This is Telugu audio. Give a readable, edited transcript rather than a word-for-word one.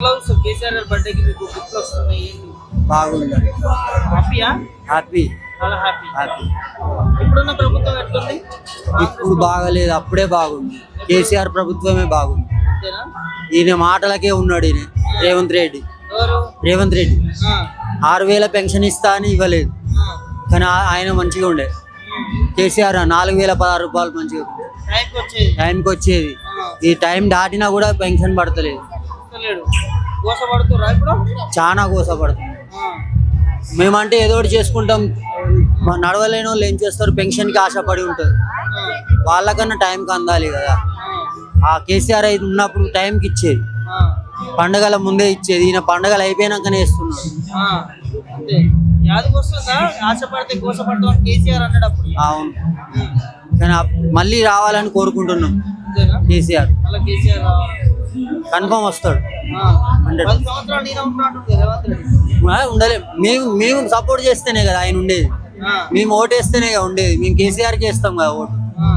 కేసీఆర్ గారి బర్త్డేకి మీకు గిఫ్ట్లు వస్తున్నాయి ఏంటి? బాగుంది. హ్యాపీయా? హ్యాపీ చాలా హ్యాపీ. హ్యాపీ. ఇప్పుడున్న ప్రభుత్వం ఎట్లుంది? ఇప్పుడు బాగలేదు, అప్పుడే బాగుంది. కేసీఆర్ ప్రభుత్వమే బాగుంది. అంతేనా? ఈయన మాటలకే ఉన్నాడు. ఈయన రేవంత్ రెడ్డి ఎవరు? రేవంత్ రెడ్డి ఆ, 6,000 పెన్షన్ ఇస్తా అని ఇవ్వలేదు, ఆ, కానీ ఆయన మంచిగా ఉండే. కేసీఆర్ 4,016 రూపాయలు మంచిగా టైంకి వచ్చేది. టైంకి వచ్చేది. ఈ టైం దాటినా కూడా పెన్షన్ పడతలేదు. వస్తలేడు. గోసపడుతుర్రా ఇప్పుడు? చాలా గోసపడుతుంది. ఆ, మేమంటే ఏదో ఒకటి చేసుకుంటాం, నడవలేని వాళ్ళు ఏం చేస్తారు, పెన్షన్కి ఆశపడి ఉంటారు. ఆ, వాళ్ళకన్నా టైంకి అందాలి కదా. ఆ, ఆ కేసీఆర్ అయితే ఉన్నప్పుడు టైంకి ఇచ్చేది, ఆ, పండగల ముందే ఇచ్చేది. ఈయన పండగలు అయిపోయినాకనే ఇస్తున్నాడు. ఆ, అంతే. యాదకి వస్తుందా? ఆశపడితే గోసపడతాం అని కేసీఆర్ అన్నాడు అప్పుడు. అవును, కానీ మళ్ళీ రావాలని కోరుకుంటున్నాం. అంతేనా? కేసీఆర్ అలా కేసీఆర్ రావాలి. కన్ఫర్మ్ వస్తాడు. ఆ, 10 సంవత్సరాలు నేను ఉంటున్నాడు రేవంత్ రెడ్డి. ఉండలే, మేము సపోర్ట్ చేస్తేనే కదా ఆయన ఉండేది. ఆ, మేము ఓటేస్తేనే కదా ఉండేది. మేము కేసీఆర్కి వేస్తాం కదా ఓటు. ఆ.